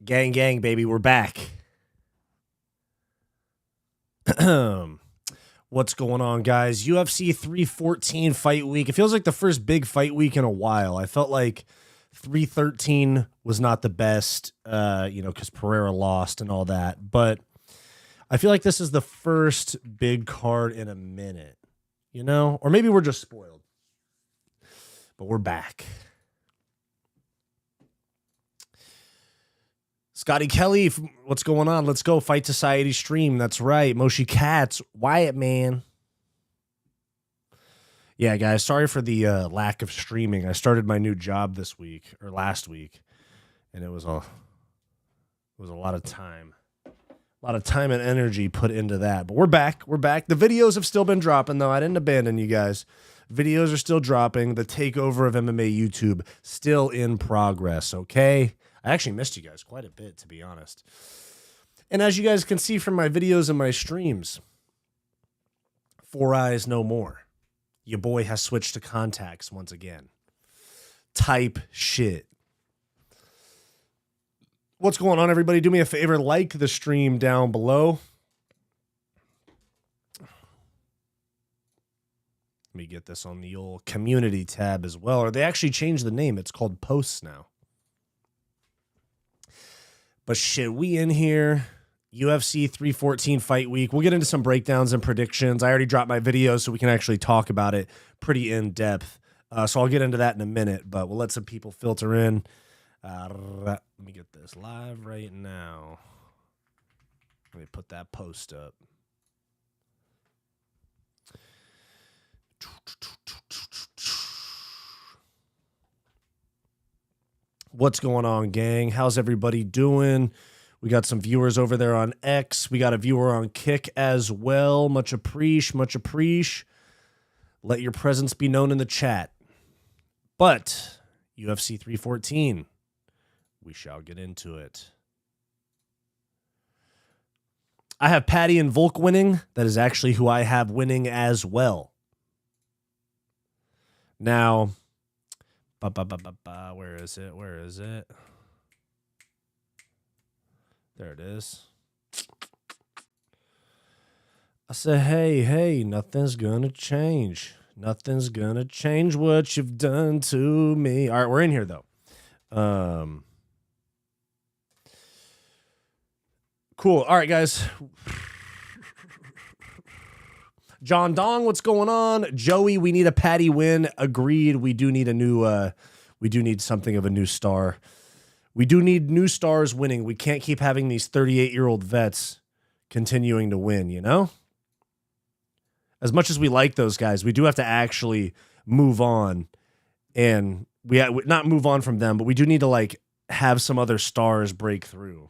Gang, gang, baby, we're back. What's going on, guys? UFC 314 fight week. It feels like the first big fight week in a while. I felt like 313 was not the best, because Pereira lost and all that. But I feel like this is the first big card in a minute, Or maybe we're just spoiled. But we're back. Scotty Kelly, what's going on? Let's go. Fight Society stream. That's right. Moshi Katz, Wyatt, man. Yeah, guys, sorry for the lack of streaming. I started my new job this week or last week, and it was a lot of time. A lot of time and energy put into that. But we're back. We're back. The videos have still been dropping, though. I didn't abandon you guys. Videos are still dropping. The takeover of MMA YouTube still in progress, okay? I actually missed you guys quite a bit, to be honest. And as you guys can see from my videos and my streams, 4 eyes no more. Your boy has switched to contacts once again. Type shit. What's going on, everybody? Do me a favor, like the stream down below. Let me get this on the old community tab as well. Or they actually changed the name. It's called Posts now. But shit, we in here. UFC 314 fight week. We'll get into some breakdowns and predictions. I already dropped my video so we can actually talk about it pretty in depth. So I'll get into that in a minute, but we'll let some people filter in. Let me get this live right now. Let me put that post up. What's going on, gang? How's everybody doing? We got some viewers over there on X. We got a viewer on Kick as well. Much appreciate, much appreciate. Let your presence be known in the chat. But UFC 314, we shall get into it. I have Paddy and Volk winning. That is actually who I have winning as well. Now, where is it? Where is it? There it is. I said, hey, nothing's gonna change. Nothing's gonna change what you've done to me. All right, we're in here, though. Cool. All right, guys. John Dong, what's going on? Joey, we need a Paddy win. Agreed. We do need a new, we do need something of a new star. We do need new stars winning. We can't keep having these 38-year-old vets continuing to win, As much as we like those guys, we do have to actually move on. And we not move on from them, but we do need to, have some other stars break through.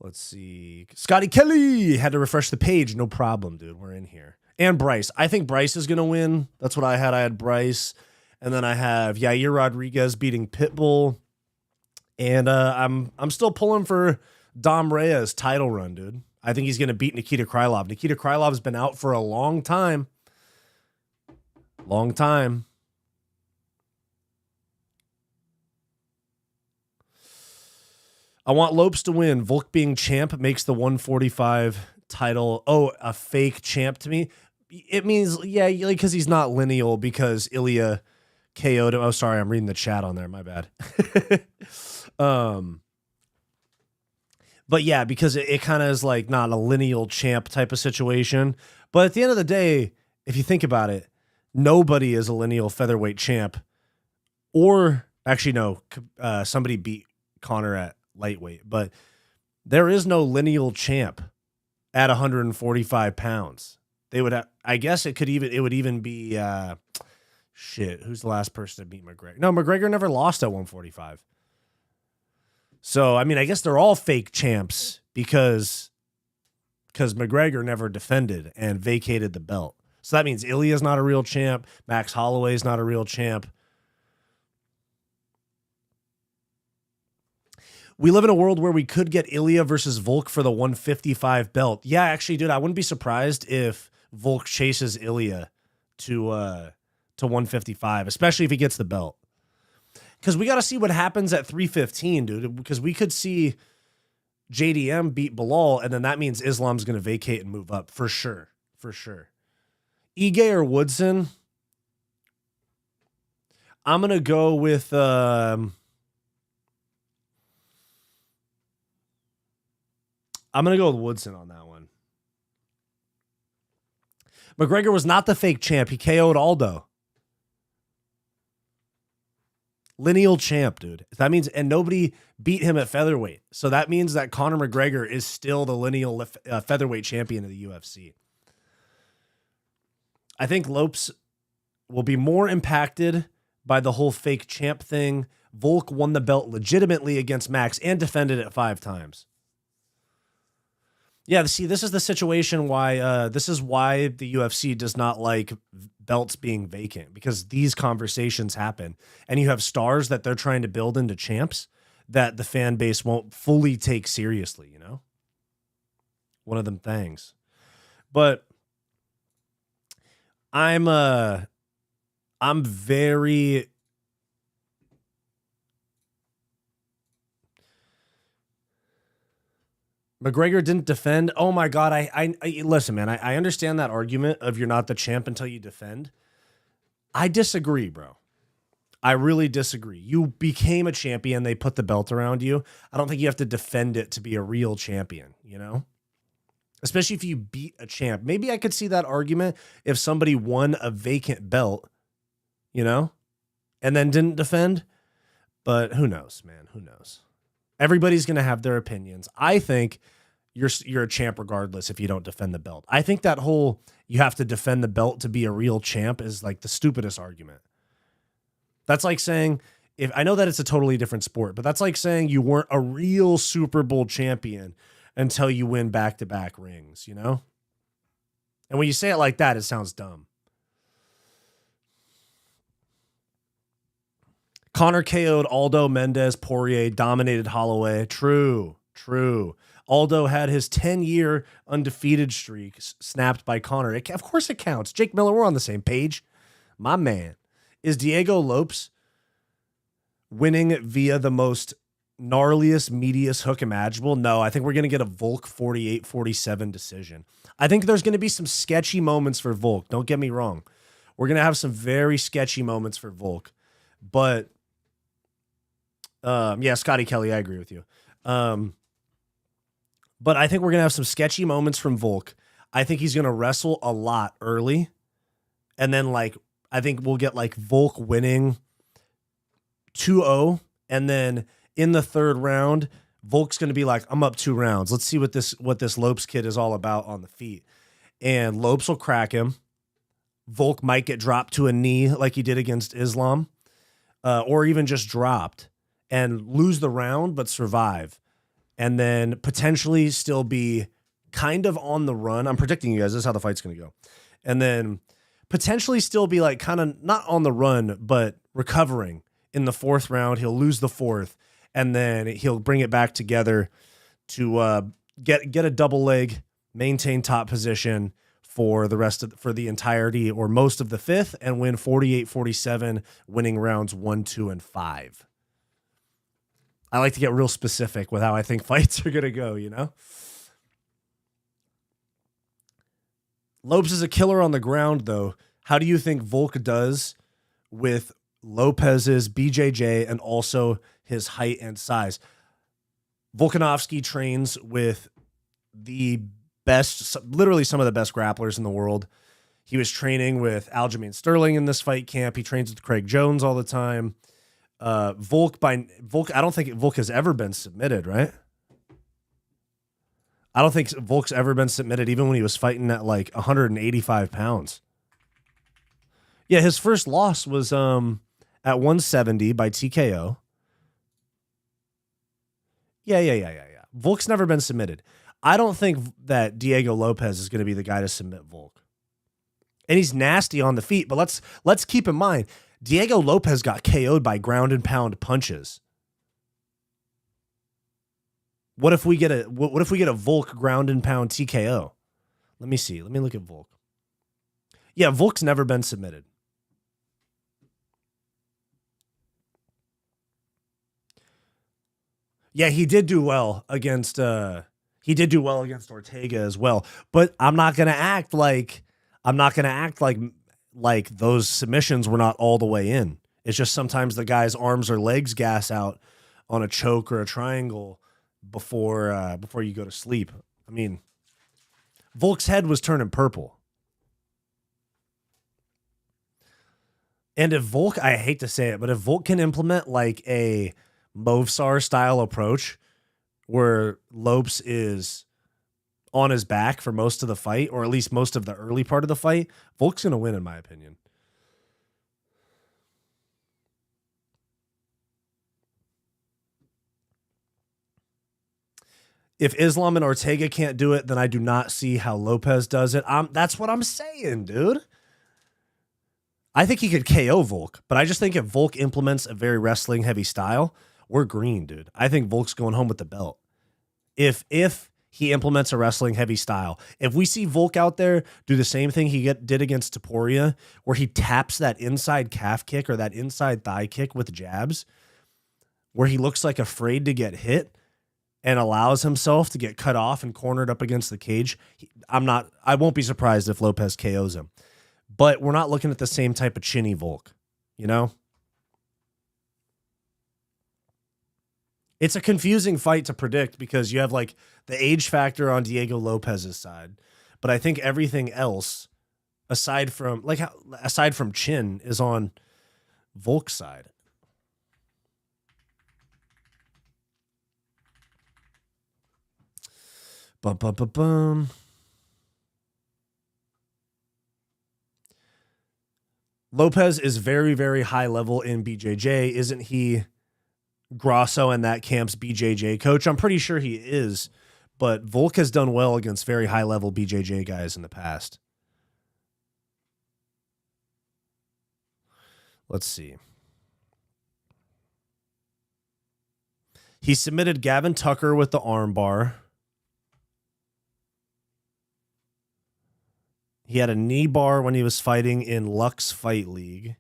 Let's see. Scotty Kelly had to refresh the page. No problem, dude. We're in here. And Bryce. I think Bryce is going to win. That's what I had. I had Bryce. And then I have Yair Rodriguez beating Pitbull. And I'm still pulling for Dom Reyes' title run, dude. I think he's going to beat Nikita Krylov. Nikita Krylov's been out for a long time. Long time. I want Lopes to win. Volk being champ makes the 145 title, a fake champ to me. It means, because he's not lineal, because Ilya KO'd him. Oh, sorry, I'm reading the chat on there. My bad. But yeah, because it kind of is not a lineal champ type of situation. But at the end of the day, if you think about it, nobody is a lineal featherweight champ. Or, actually, no, somebody beat Connor at lightweight, but there is no lineal champ at 145 pounds. They would have, I guess it would even be, who's the last person to beat McGregor? No, McGregor never lost at 145. So, I guess they're all fake champs because McGregor never defended and vacated the belt. So that means Ilya's not a real champ. Max Holloway's not a real champ. We live in a world where we could get Ilya versus Volk for the 155 belt. Yeah, actually, dude, I wouldn't be surprised if Volk chases Ilya to 155, especially if he gets the belt. Because we got to see what happens at 315, dude. Because we could see JDM beat Bilal, and then that means Islam's going to vacate and move up for sure. For sure. Ige or Woodson? I'm going to go with... I'm going to go with Woodson on that one. McGregor was not the fake champ. He KO'd Aldo. Lineal champ, dude. That means, and nobody beat him at featherweight. So that means that Conor McGregor is still the lineal featherweight champion of the UFC. I think Lopes will be more impacted by the whole fake champ thing. Volk won the belt legitimately against Max and defended it 5 times. Yeah, see, this is the situation why this is why the UFC does not like belts being vacant, because these conversations happen and you have stars that they're trying to build into champs that the fan base won't fully take seriously, you know? One of them things. But I'm very McGregor didn't defend. Oh my God. I listen, man, I understand that argument of you're not the champ until you defend. I disagree, bro. I really disagree. You became a champion. They put the belt around you. I don't think you have to defend it to be a real champion, you know? Especially if you beat a champ. Maybe I could see that argument if somebody won a vacant belt, you know, and then didn't defend. But who knows, man? Who knows? Everybody's going to have their opinions. I think you're a champ regardless if you don't defend the belt. I think that whole you have to defend the belt to be a real champ is like the stupidest argument. That's like saying, if I know that it's a totally different sport, but that's like saying you weren't a real Super Bowl champion until you win back-to-back rings, you know? And when you say it like that, it sounds dumb. Conor KO'd Aldo, Mendez, Poirier, dominated Holloway. True. Aldo had his 10-year undefeated streak snapped by Conor. Of course it counts. Jake Miller, we're on the same page. My man. Is Diego Lopes winning via the most gnarliest, meatiest hook imaginable? No, I think we're going to get a Volk 48-47 decision. I think there's going to be some sketchy moments for Volk. Don't get me wrong. We're going to have some very sketchy moments for Volk. But, yeah, Scotty Kelly, I agree with you. But I think we're going to have some sketchy moments from Volk. I think he's going to wrestle a lot early. And then, like, I think we'll get, like, Volk winning 2-0. And then in the third round, Volk's going to be like, I'm up 2 rounds. Let's see what this Lopes kid is all about on the feet. And Lopes will crack him. Volk might get dropped to a knee like he did against Islam. Or even just dropped and lose the round, but survive. And then potentially still be kind of on the run. I'm predicting you guys, this is how the fight's going to go. And then potentially still be like kind of not on the run, but recovering in the 4th round. He'll lose the 4th, and then he'll bring it back together to get a double leg, maintain top position for the entirety or most of the 5th, and win 48-47, winning rounds 1, 2, and 5. I like to get real specific with how I think fights are going to go, you know? Lopes is a killer on the ground, though. How do you think Volk does with Lopez's BJJ and also his height and size? Volkanovski trains with the best, literally some of the best grapplers in the world. He was training with Aljamain Sterling in this fight camp. He trains with Craig Jones all the time. Volk, I don't think Volk has ever been submitted, right? I don't think Volk's ever been submitted, even when he was fighting at like 185 pounds. Yeah, his first loss was at 170 by TKO. Yeah. Volk's never been submitted. I don't think that Diego Lopes is going to be the guy to submit Volk. And he's nasty on the feet, but let's keep in mind, Diego Lopes got KO'd by ground and pound punches. What if we get a Volk ground and pound TKO? Let me see. Let me look at Volk. Yeah, Volk's never been submitted. Yeah, he did do well against Ortega as well. But I'm not gonna act like those submissions were not all the way in. It's just sometimes the guy's arms or legs gas out on a choke or a triangle before you go to sleep. I mean, Volk's head was turning purple. And if Volk, I hate to say it, but if Volk can implement like a Movsar style approach where Lopes is on his back for most of the fight, or at least most of the early part of the fight, Volk's going to win, in my opinion. If Islam and Ortega can't do it, then I do not see how Lopez does it. That's what I'm saying, dude. I think he could KO Volk, but I just think if Volk implements a very wrestling heavy style, we're green, dude. I think Volk's going home with the belt. If he implements a wrestling heavy style, if we see Volk out there do the same thing he did against Topuria, where he taps that inside calf kick or that inside thigh kick with jabs, where he looks like afraid to get hit and allows himself to get cut off and cornered up against the cage, I won't be surprised if Lopez KOs him. But we're not looking at the same type of chinny Volk, you know? It's a confusing fight to predict because you have like the age factor on Diego Lopez's side. But I think everything else, aside from chin, is on Volk's side. Bum, bum, bum, bum. Lopez is very, very high level in BJJ. Isn't he Grosso and that camp's BJJ coach? I'm pretty sure he is, but Volk has done well against very high level BJJ guys in the past. Let's see. He submitted Gavin Tucker with the armbar. He had a knee bar when he was fighting in Lux Fight League.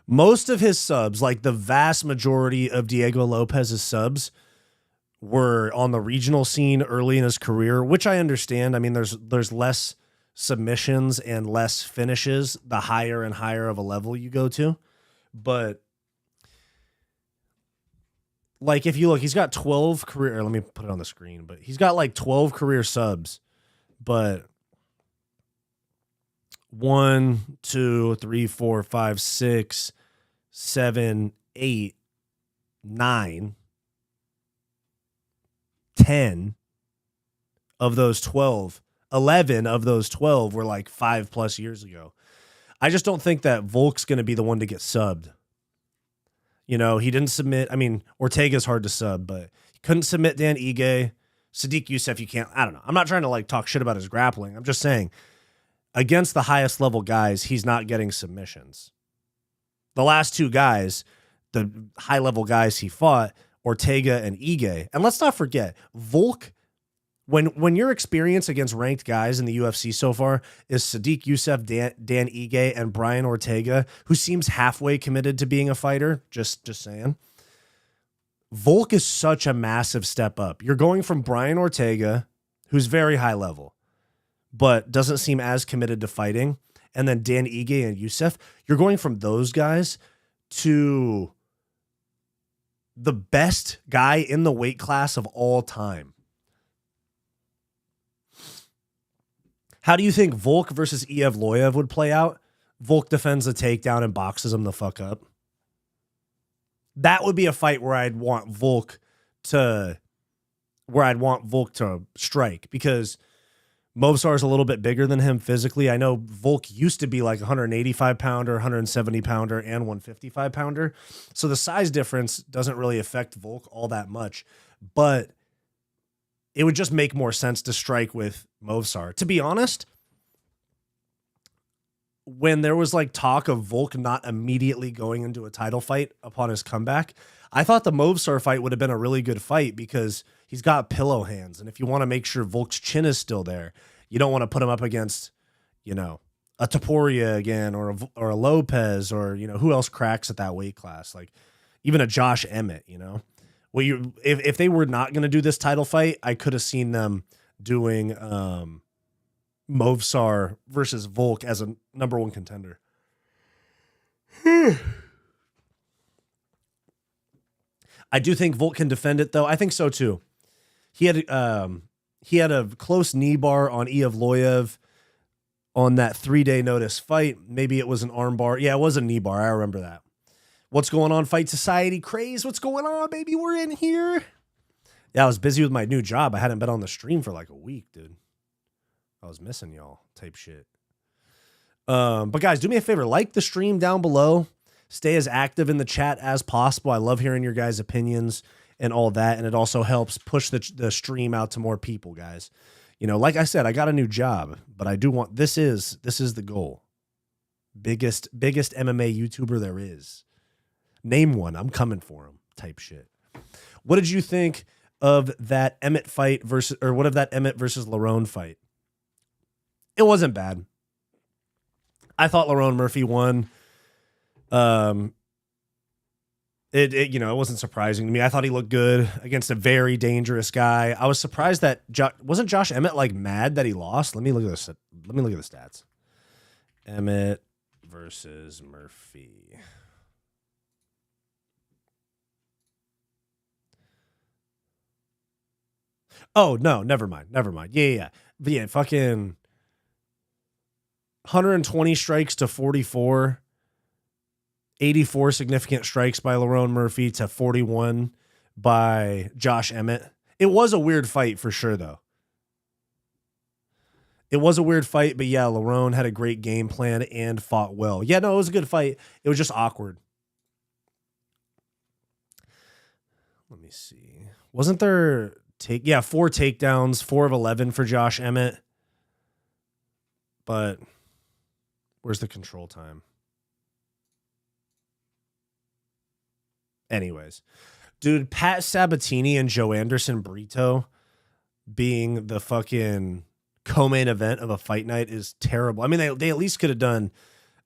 Most of his subs, like the vast majority of Diego Lopez's subs, were on the regional scene early in his career, which I understand. I mean, there's less submissions and less finishes the higher and higher of a level you go to. But like if you look, he's got 12 career, let me put it on the screen, but he's got like 12 career subs. But 1, 2, 3, 4, 5, 6, 7, 8, 9, 10 of those 12, 11 of those 12 were like 5+ years ago. I just don't think that Volk's going to be the one to get subbed. You know, he didn't submit. I mean, Ortega's hard to sub, but he couldn't submit Dan Ige. Sadiq Youssef, you can't. I don't know. I'm not trying to like talk shit about his grappling. I'm just saying, against the highest level guys, he's not getting submissions. The last two guys, the high level guys he fought, Ortega and Ige. And let's not forget, Volk, when your experience against ranked guys in the UFC so far is Sadiq Youssef, Dan Ige, and Brian Ortega, who seems halfway committed to being a fighter, just saying. Volk is such a massive step up. You're going from Brian Ortega, who's very high level, but doesn't seem as committed to fighting, and then Dan Ige and Youssef. You're going from those guys to the best guy in the weight class of all time. How do you think Volk versus Ev Loyev would play out? Volk defends the takedown and boxes him the fuck up. That would be a fight where I'd want Volk to strike, because Movsar is a little bit bigger than him physically. I know Volk used to be like 185 pounder, 170 pounder, and 155 pounder. So the size difference doesn't really affect Volk all that much, but it would just make more sense to strike with Movsar. To be honest, when there was like talk of Volk not immediately going into a title fight upon his comeback, I thought the Movsar fight would have been a really good fight because he's got pillow hands. And if you want to make sure Volk's chin is still there, you don't want to put him up against, you know, a Topuria again, or a Lopez, or, you know, who else cracks at that weight class? Like even a Josh Emmett, you know? If they were not going to do this title fight, I could have seen them doing Movsar versus Volk as a number one contender. I do think Volk can defend it, though. I think so too. He had a close knee bar on Iavloyev on that 3-day notice fight. Maybe it was an arm bar. Yeah, it was a knee bar. I remember that. What's going on, Fight Society Craze? What's going on, baby? We're in here. Yeah, I was busy with my new job. I hadn't been on the stream for like a week, dude. I was missing y'all type shit. But guys, do me a favor. Like the stream down below. Stay as active in the chat as possible. I love hearing your guys' opinions and all that. And it also helps push the stream out to more people, guys. You know, like I said, I got a new job, but I do want, this is the goal. Biggest MMA YouTuber there is. Name one. I'm coming for him type shit. What did you think of that Emmett fight versus Lerone fight? It wasn't bad. I thought Lerone Murphy won. It wasn't surprising to me. I thought he looked good against a very dangerous guy. I was surprised that wasn't Josh Emmett like mad that he lost. Let me look at this. Let me look at the stats. Emmett versus Murphy. Oh, no, never mind. Yeah. But yeah, fucking 120 strikes to 44. 84 significant strikes by Lerone Murphy to 41 by Josh Emmett. It was a weird fight for sure, though. It was a weird fight, but yeah, Lerone had a great game plan and fought well. Yeah, no, it was a good fight. It was just awkward. Let me see. Wasn't there 4 takedowns, 4 of 11 for Josh Emmett. But where's the control time? Anyways, dude, Pat Sabatini and Joe Anderson Brito being the fucking co-main event of a fight night is terrible. I mean, they at least could have done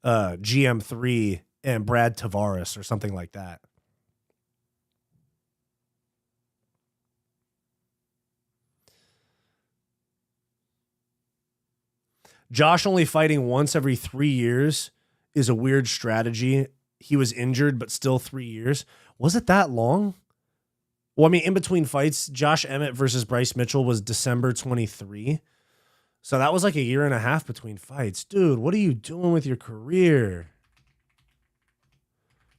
GM3 and Brad Tavares or something like that. Josh only fighting once every 3 years is a weird strategy. He was injured, but still 3 years. Was it that long? Well, I mean, in between fights, Josh Emmett versus Bryce Mitchell was December 23. So that was like a year and a half between fights. Dude, what are you doing with your career?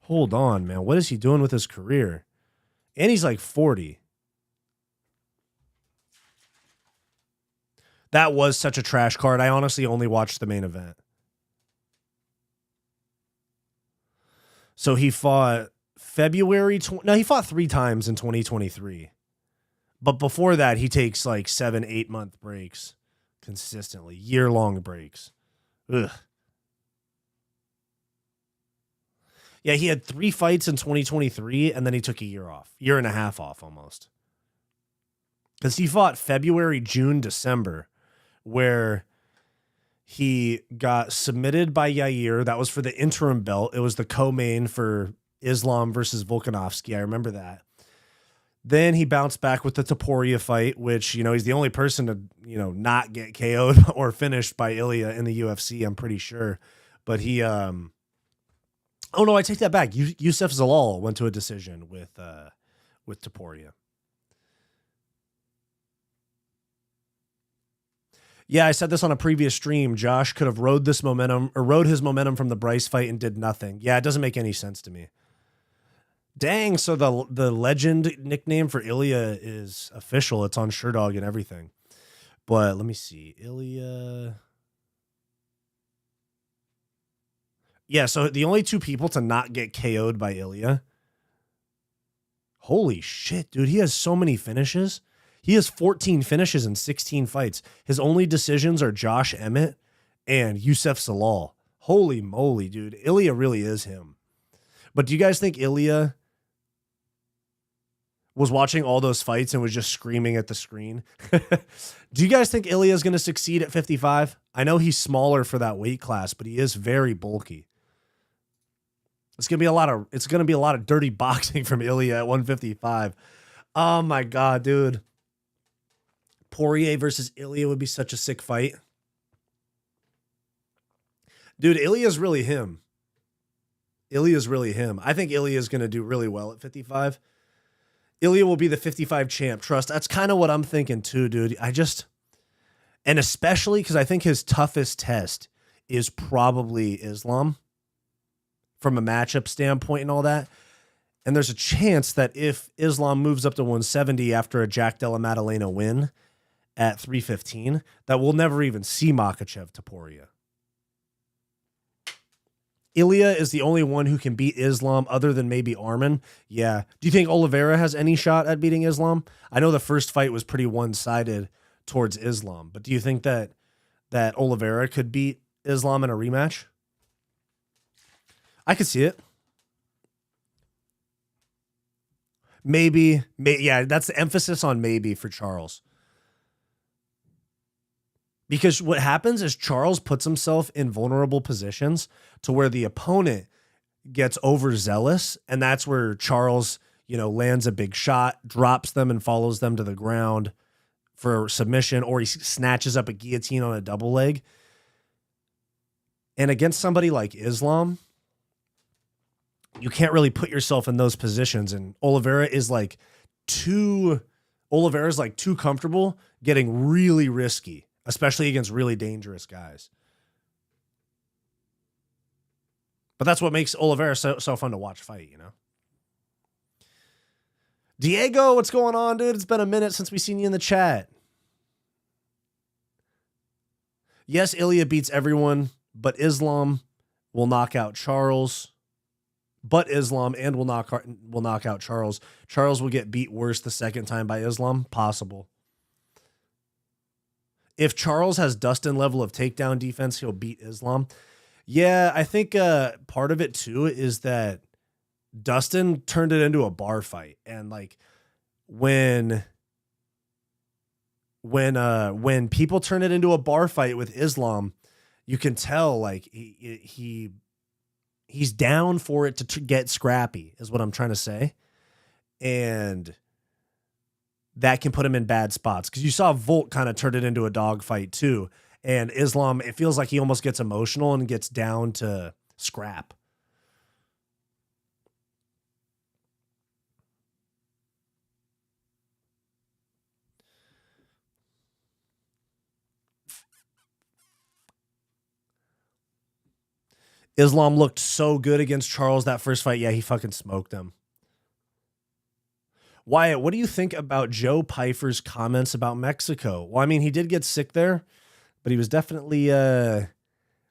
Hold on, man. What is he doing with his career? And he's like 40. That was such a trash card. I honestly only watched the main event. So he fought he fought 3 times in 2023. But before that, he takes like 7-8 month breaks consistently, year-long breaks. Ugh. Yeah, he had 3 fights in 2023, and then he took a year and a half off almost. Because he fought February, June, December, where he got submitted by Yair. That was for the interim belt. It was the co-main for Islam versus Volkanovski. I remember that. Then he bounced back with the Topuria fight, which, you know, he's the only person to, you know, not get KO'd or finished by Ilya in the UFC, I'm pretty sure. But he, oh no, I take that back. Youssef Zalal went to a decision with Topuria. Yeah, I said this on a previous stream. Josh could have rode his momentum from the Bryce fight and did nothing. Yeah, it doesn't make any sense to me. Dang, so the legend nickname for Ilya is official. It's on Sherdog and everything. But let me see. Ilya. Yeah, so the only 2 people to not get KO'd by Ilya. Holy shit, dude. He has so many finishes. He has 14 finishes in 16 fights. His only decisions are Josh Emmett and Youssef Zalal. Holy moly, dude. Ilya really is him. But do you guys think Ilya was watching all those fights and was just screaming at the screen? Do you guys think Ilya is going to succeed at 55? I know he's smaller for that weight class, but he is very bulky. It's going to be a lot of dirty boxing from Ilya at 155. Oh my God, dude. Poirier versus Ilya would be such a sick fight. Dude, Ilya's really him. Ilya's really him. I think Ilya's going to do really well at 55. Ilya will be the 55 champ. Trust. That's kind of what I'm thinking too, dude. And especially because I think his toughest test is probably Islam from a matchup standpoint and all that. And there's a chance that if Islam moves up to 170 after a Jack Della Maddalena win at 315, that we'll never even see Makhachev to Poirier. Ilya is the only one who can beat Islam other than maybe Arman. Yeah. Do you think Oliveira has any shot at beating Islam? I know the first fight was pretty one-sided towards Islam, but do you think that Oliveira could beat Islam in a rematch? I could see it. Maybe. Yeah, that's the emphasis on maybe for Charles. Because what happens is Charles puts himself in vulnerable positions to where the opponent gets overzealous, and that's where Charles, lands a big shot, drops them, and follows them to the ground for submission, or he snatches up a guillotine on a double leg. And against somebody like Islam, you can't really put yourself in those positions, and Oliveira's too comfortable getting really risky, especially against really dangerous guys. But that's what makes Oliveira so fun to watch fight, Diego, what's going on, dude? It's been a minute since we've seen you in the chat. Yes, Ilya beats everyone, but Islam will knock out Charles. Will knock out Charles. Charles will get beat worse the second time by Islam. Possible. If Charles has Dustin level of takedown defense, he'll beat Islam. Yeah, I think part of it too is that Dustin turned it into a bar fight, and when people turn it into a bar fight with Islam, you can tell he's down for it to get scrappy, is what I'm trying to say, and that can put him in bad spots, because you saw Volk kind of turn it into a dog fight too. And Islam, it feels like he almost gets emotional and gets down to scrap. Islam looked so good against Charles that first fight. Yeah, he fucking smoked him. Wyatt, what do you think about Joe Pyfer's comments about Mexico? Well, I mean, he did get sick there, but he was definitely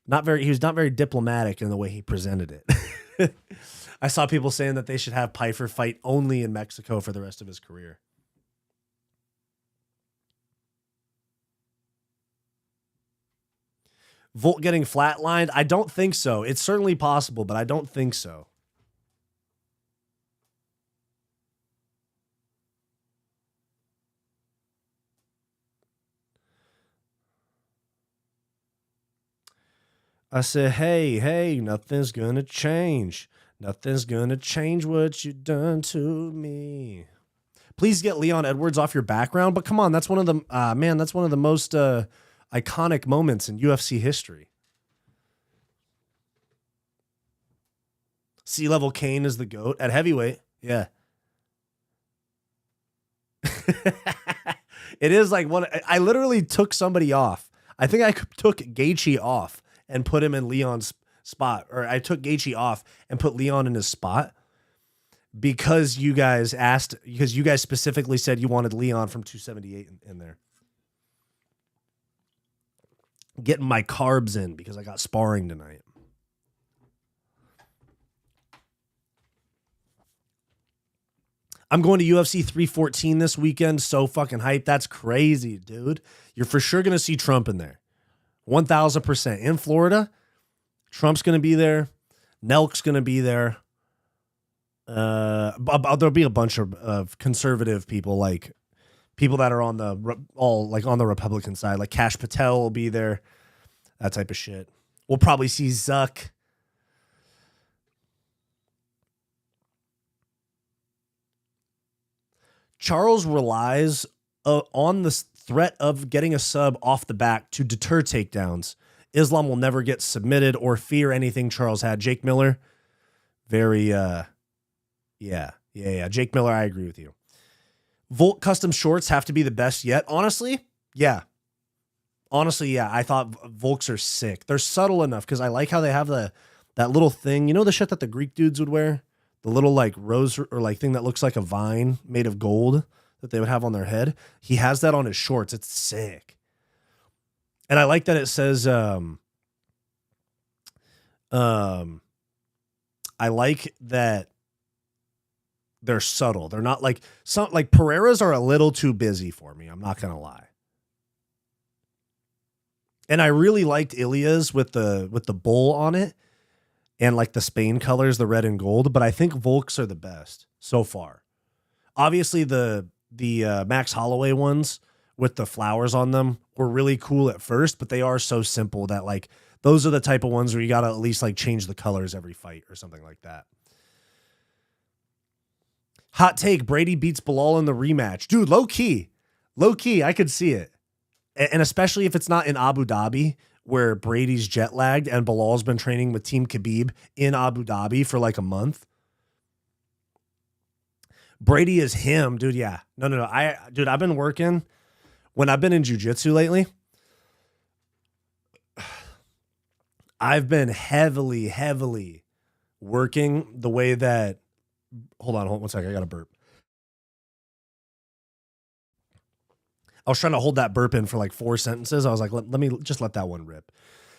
not very diplomatic in the way he presented it. I saw people saying that they should have Pyfer fight only in Mexico for the rest of his career. Volk getting flatlined? I don't think so. It's certainly possible, but I don't think so. I said, hey, nothing's going to change. Nothing's going to change what you done to me. Please get Leon Edwards off your background. But come on, that's one of the, that's one of the most iconic moments in UFC history. C-level Kane is the GOAT at heavyweight. Yeah. It is I literally took somebody off. I think I took Gaethje off and put him in Leon's spot, or I took Gaethje off and put Leon in his spot because you guys specifically said you wanted Leon from 278 in there. Getting my carbs in because I got sparring tonight. I'm going to UFC 314 this weekend. So fucking hyped. That's crazy, dude. You're for sure going to see Trump in there. 1,000%. In Florida, Trump's going to be there. Nelk's going to be there. There'll be a bunch of conservative people, people that are on the Republican side. Like Kash Patel will be there. That type of shit. We'll probably see Zuck. Charles relies on the threat of getting a sub off the back to deter takedowns. Islam will never get submitted or fear anything Charles had. Jake Miller, very, yeah. Jake Miller, I agree with you. Volk custom shorts have to be the best yet. Honestly, yeah. I thought Volks are sick. They're subtle enough because I like how they have that little thing. You know the shit that the Greek dudes would wear? The little like rose or like thing that looks like a vine made of gold that they would have on their head. He has that on his shorts. It's sick. And I like that it says, I like that they're subtle. They're not like Pereira's are a little too busy for me. I'm not going to lie. And I really liked Ilya's with the bull on it and like the Spain colors, the red and gold, but I think Volks are the best so far. Obviously the Max Holloway ones with the flowers on them were really cool at first, but they are so simple that like those are the type of ones where you got to at least like change the colors every fight or something like that. Hot take, Brady beats Bilal in the rematch. Dude, low key, I could see it. And especially if it's not in Abu Dhabi where Brady's jet lagged and Bilal's been training with Team Khabib in Abu Dhabi for like a month. Brady is him, dude. Yeah. No. I've been working when I've been in jiu-jitsu lately. I've been heavily working the way that, hold on 1 second. I got to burp. I was trying to hold that burp in for like 4 sentences. I was like, let me just let that one rip.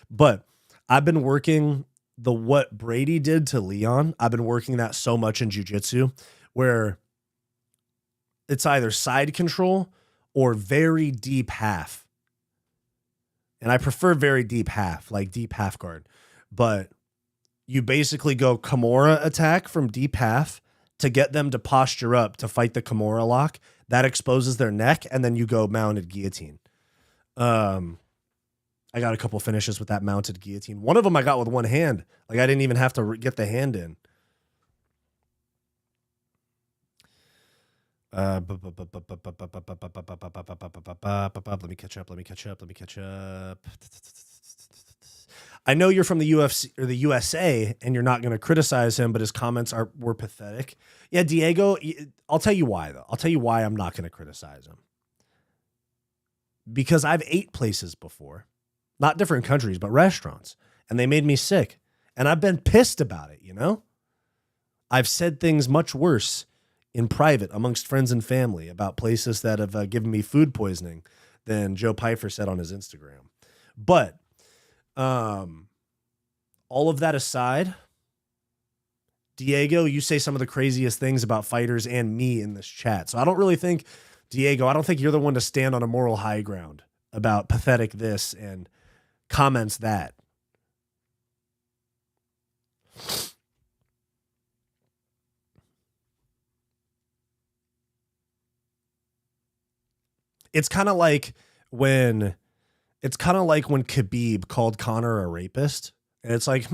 But I've been working what Brady did to Leon. I've been working that so much in jiu-jitsu where it's either side control or very deep half. And I prefer very deep half, like deep half guard. But you basically go Kimura attack from deep half to get them to posture up to fight the Kimura lock. That exposes their neck, and then you go mounted guillotine. I got a couple finishes with that mounted guillotine. One of them I got with one hand. Like I didn't even have to get the hand in. Let me catch up. I know you're from the UFC or the USA and you're not going to criticize him, but his comments were pathetic. Yeah, Diego, I'll tell you why though. I'll tell you why I'm not going to criticize him. Because I've ate places before, not different countries, but restaurants, and they made me sick. And I've been pissed about it, you know? I've said things much worse in private amongst friends and family about places that have given me food poisoning than Joe Pfeiffer said on his Instagram. But all of that aside, Diego, you say some of the craziest things about fighters and me in this chat. So I don't really think, Diego, I don't think you're the one to stand on a moral high ground about pathetic this and comments that. It's kind of like when Khabib called Conor a rapist. And it's like,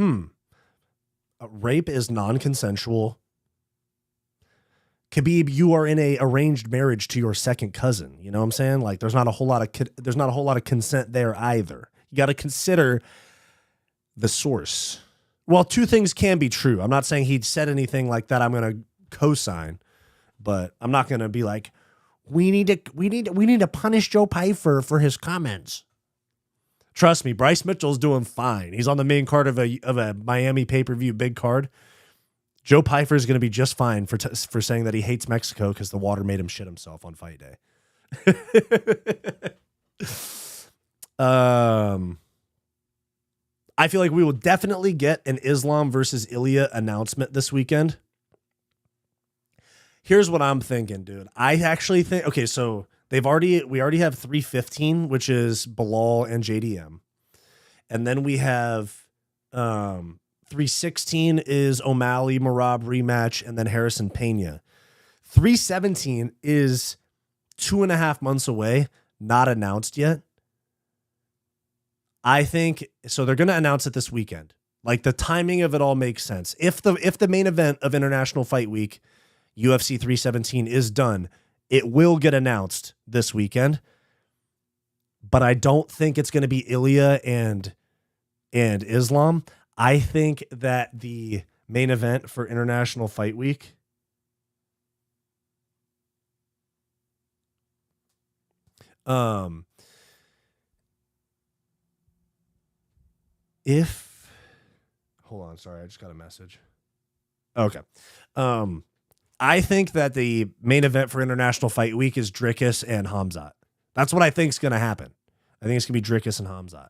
rape is non-consensual. Khabib, you are in a arranged marriage to your second cousin. You know what I'm saying? Like there's not a whole lot of consent there either. You got to consider the source. Well, two things can be true. I'm not saying he'd said anything like that I'm going to co-sign, but I'm not going to be like, we need to punish Joe Pfeiffer for his comments. Trust me, Bryce Mitchell's doing fine. He's on the main card of a Miami pay-per-view big card. Joe Pfeiffer is going to be just fine for saying that he hates Mexico because the water made him shit himself on fight day. I feel like we will definitely get an Islam versus Ilya announcement this weekend. Here's what I'm thinking, dude. I actually think, okay, so we already have 315, which is Bilal and JDM. And then we have 316 is O'Malley, Merab rematch, and then Harrison Pena. 317 is 2.5 months away, not announced yet. I think, so they're going to announce it this weekend. Like the timing of it all makes sense. If the main event of International Fight Week, UFC 317 is done It will get announced this weekend, but I don't think it's going to be Ilya and Islam. I think that the main event for International Fight Week hold on, sorry, I just got a message. Okay. I think that the main event for International Fight Week is Dricus and Hamzat. That's what I think is going to happen. I think it's going to be Dricus and Hamzat.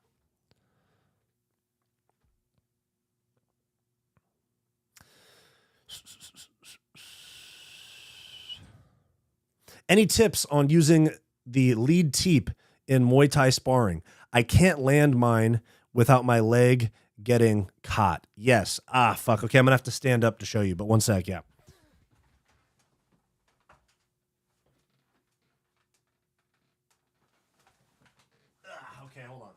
Any tips on using the lead teep in Muay Thai sparring? I can't land mine without my leg getting caught. Yes. Fuck. Okay, I'm going to have to stand up to show you, but one sec, yeah. Okay, hold on.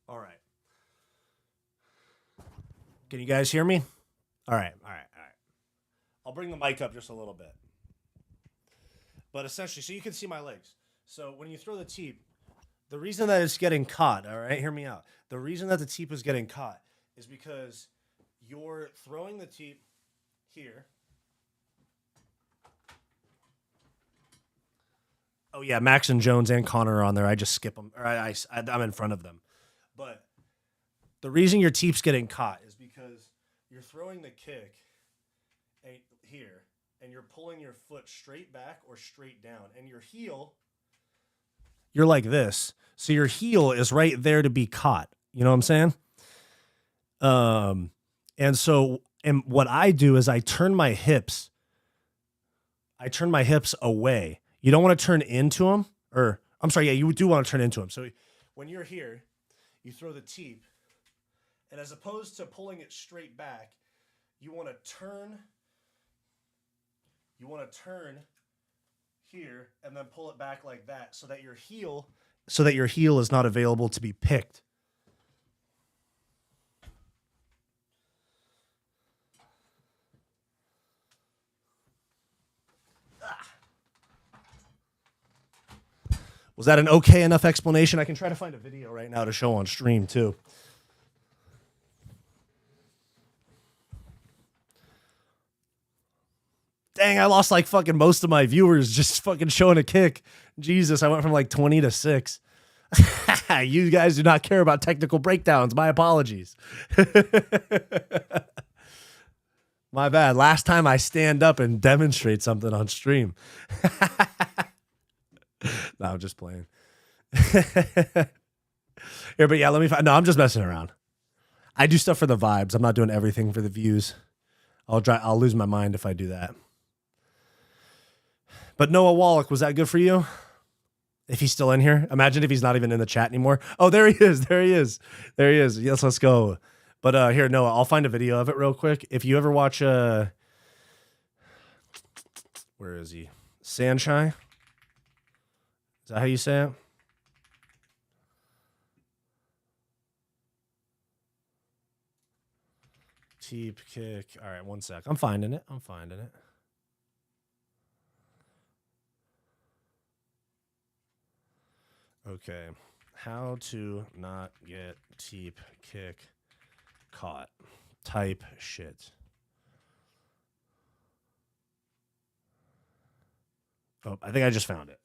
All right. Can you guys hear me? All right. I'll bring the mic up just a little bit. But essentially, so you can see my legs. So when you throw the teep, the reason that it's getting caught, all right, hear me out. The reason that the teep is getting caught is because you're throwing the teep here. Oh, yeah, Max and Jones and Connor are on there. I just skip them. Or I'm in front of them. But the reason your teep's getting caught is because you're throwing the kick here, and you're pulling your foot straight back or straight down. And your heel, you're like this. So your heel is right there to be caught. You know what I'm saying? And what I do is I turn my hips away. You don't want to turn into them, or I'm sorry, yeah, you do want to turn into them. So when you're here, you throw the teep, and as opposed to pulling it straight back, you want to turn here and then pull it back like that so that your heel is not available to be picked. Was that an okay enough explanation? I can try to find a video right now to show on stream too. Dang, I lost like fucking most of my viewers just fucking showing a kick. Jesus, I went from like 20 to 6. You guys do not care about technical breakdowns. My apologies. My bad. Last time I stand up and demonstrate something on stream. No, I'm just playing. Here, but yeah, let me find. No, I'm just messing around. I do stuff for the vibes. I'm not doing everything for the views. I'll lose my mind if I do that. But Noah Wallach, was that good for you? If he's still in here, imagine if he's not even in the chat anymore. Oh, there he is. Yes, let's go. But here, Noah, I'll find a video of it real quick. If you ever watch, where is he? Sanshai? Is that how you say it? Teep kick. All right, one sec. I'm finding it. Okay. How to not get teep kick caught. Type shit. Oh, I think I just found it.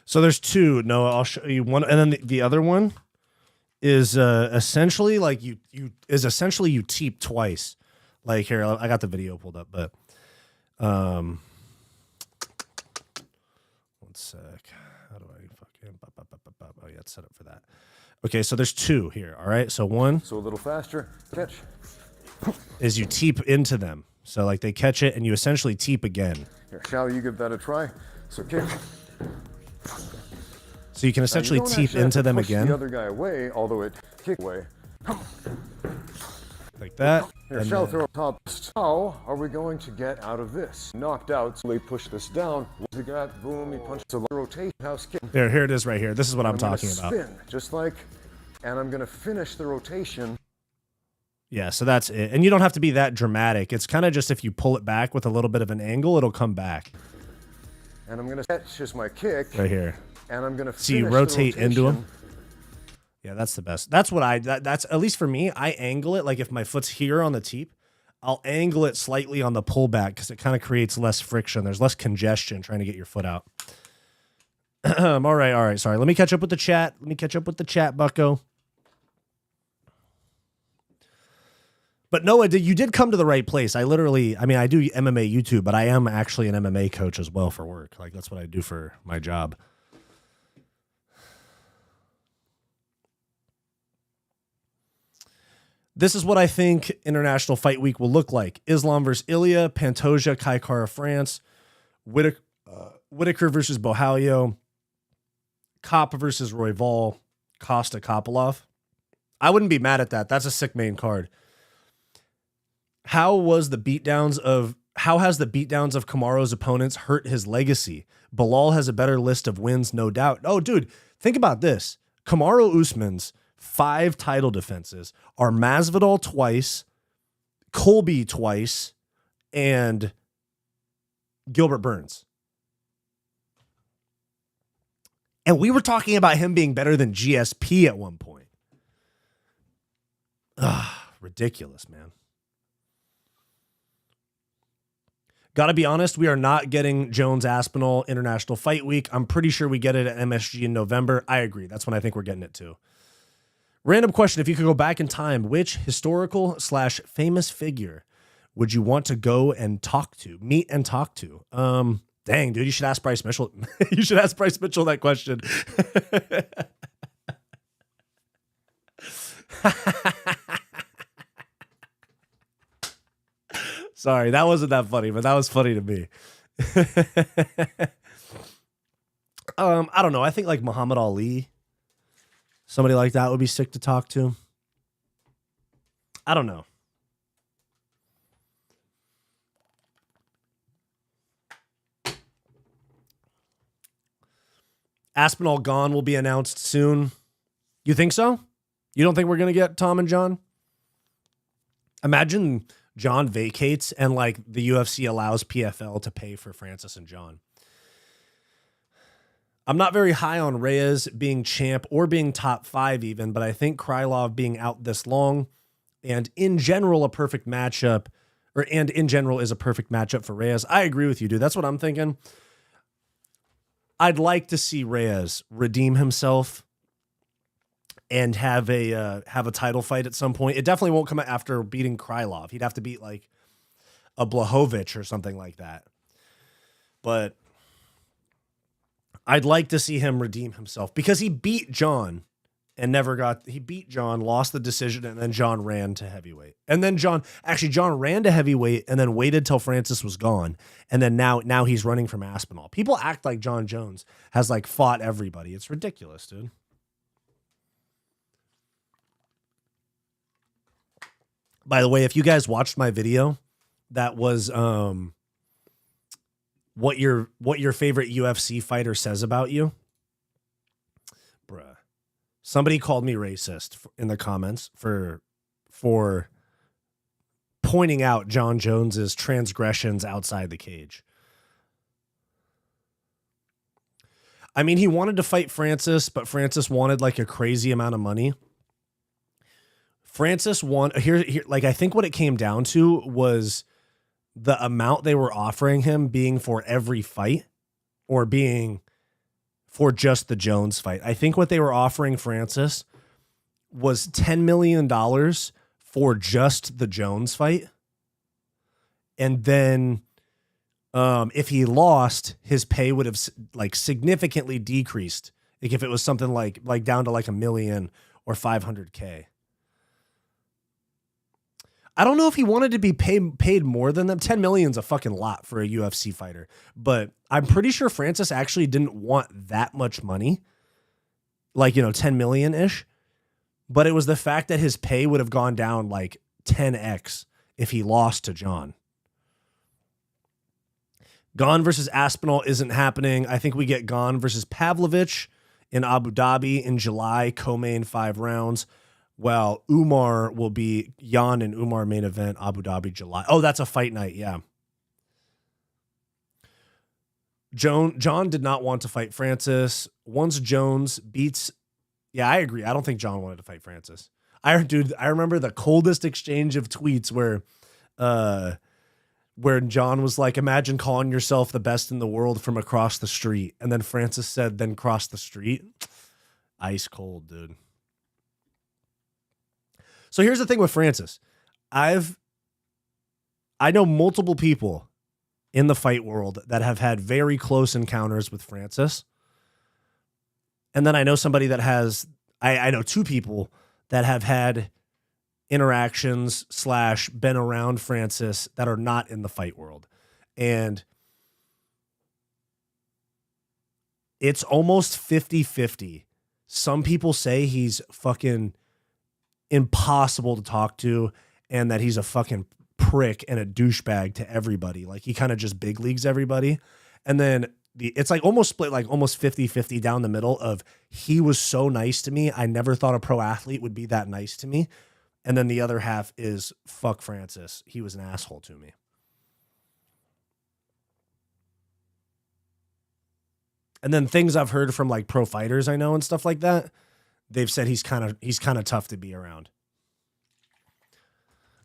So there's two. No, I'll show you one, and then the other one is essentially like you teep twice. Like here, I got the video pulled up, but one sec. How do I fucking? Oh yeah, it's set up for that. Okay, so there's two here. All right, so one. So a little faster. Catch. is you teep into them. So like they catch it and you essentially teep again. Here, shall you give that a try? So kick. So you can essentially teep into them again. The other guy away, although it kick away. Like that. Here, shall throw top. How are we going to get out of this? Knocked out, so they push this down. The guy, boom, he punches a rotation house kick. Here it is right here. This is what I'm talking about. Spin, just like, and I'm gonna finish the rotation. Yeah, so that's it. And you don't have to be that dramatic. It's kind of just if you pull it back with a little bit of an angle, it'll come back. And I'm gonna catch just my kick. Right here. And I'm gonna so you rotate into him. Yeah, that's the best. That's what that's at least for me. I angle it like if my foot's here on the teep, I'll angle it slightly on the pullback because it kind of creates less friction. There's less congestion trying to get your foot out. All right. Sorry. Let me catch up with the chat. Bucko. But Noah, you did come to the right place. I do MMA YouTube, but I am actually an MMA coach as well for work. Like that's what I do for my job. This is what I think International Fight Week will look like. Islam versus Ilya, Pantoja, Kai Kara France, Whitaker versus Bohalio, Kopp versus Royval, Costa Kopolov. I wouldn't be mad at that. That's a sick main card. How has the beatdowns of Kamaru's opponents hurt his legacy? Bilal has a better list of wins, no doubt. Oh, dude, think about this. Kamaru Usman's 5 title defenses are Masvidal twice, Colby twice, and Gilbert Burns. And we were talking about him being better than GSP at one point. Ridiculous, man. Got to be honest, we are not getting Jones-Aspinall International Fight Week. I'm pretty sure we get it at MSG in November. I agree. That's when I think we're getting it too. Random question. If you could go back in time, which historical/famous figure would you want to go and meet and talk to? Dang, dude, you should ask Bryce Mitchell. You should ask Bryce Mitchell that question. Sorry, that wasn't that funny, but that was funny to me. I don't know. I think like Muhammad Ali. Somebody like that would be sick to talk to. I don't know. Aspinall gone will be announced soon. You think so? You don't think we're going to get Tom and John? Imagine John vacates and like the UFC allows PFL to pay for Francis and John. I'm not very high on Reyes being champ or being top 5 even, but I think Krylov being out this long and in general is a perfect matchup for Reyes. I agree with you, dude. That's what I'm thinking. I'd like to see Reyes redeem himself and have a title fight at some point. It definitely won't come after beating Krylov. He'd have to beat like a Blachowicz or something like that. But I'd like to see him redeem himself because he beat John and lost the decision, and then John ran to heavyweight. And then John ran to heavyweight and then waited till Francis was gone. And then now he's running from Aspinall. People act like John Jones has like fought everybody. It's ridiculous, dude. By the way, if you guys watched my video, that was what your favorite UFC fighter says about you. Bruh. Somebody called me racist in the comments for pointing out John Jones's transgressions outside the cage. I mean, he wanted to fight Francis, but Francis wanted like a crazy amount of money. Francis won here. Like, I think what it came down to was the amount they were offering him being for every fight or being for just the Jones fight. I think what they were offering Francis was $10 million for just the Jones fight. And then if he lost, his pay would have like significantly decreased. Like if it was something like down to like $1 million or $500K. I don't know if he wanted to be paid more than them. 10 million's a fucking lot for a UFC fighter, but I'm pretty sure Francis actually didn't want that much money. Like, 10 million ish. But it was the fact that his pay would have gone down like 10x if he lost to John. Gane versus Aspinall isn't happening. I think we get Gane versus Pavlovich in Abu Dhabi in July, co-main 5 rounds. Well, Umar will be Jan and Umar main event, Abu Dhabi, July. Oh, that's a fight night, yeah. John did not want to fight Francis. Once Jones beats... Yeah, I agree. I don't think John wanted to fight Francis. I remember the coldest exchange of tweets where John was like, imagine calling yourself the best in the world from across the street. And then Francis said, then cross the street. Ice cold, dude. So here's the thing with Francis. I know multiple people in the fight world that have had very close encounters with Francis. And then I know somebody that has, I know 2 people that have had interactions / been around Francis that are not in the fight world. And it's almost 50-50. Some people say he's fucking impossible to talk to and that he's a fucking prick and a douchebag to everybody. Like he kind of just big leagues everybody. And then it's like almost split, like almost 50-50 down the middle of he was so nice to me. I never thought a pro athlete would be that nice to me. And then the other half is fuck Francis. He was an asshole to me. And then things I've heard from like pro fighters I know and stuff like that, they've said he's kind of tough to be around.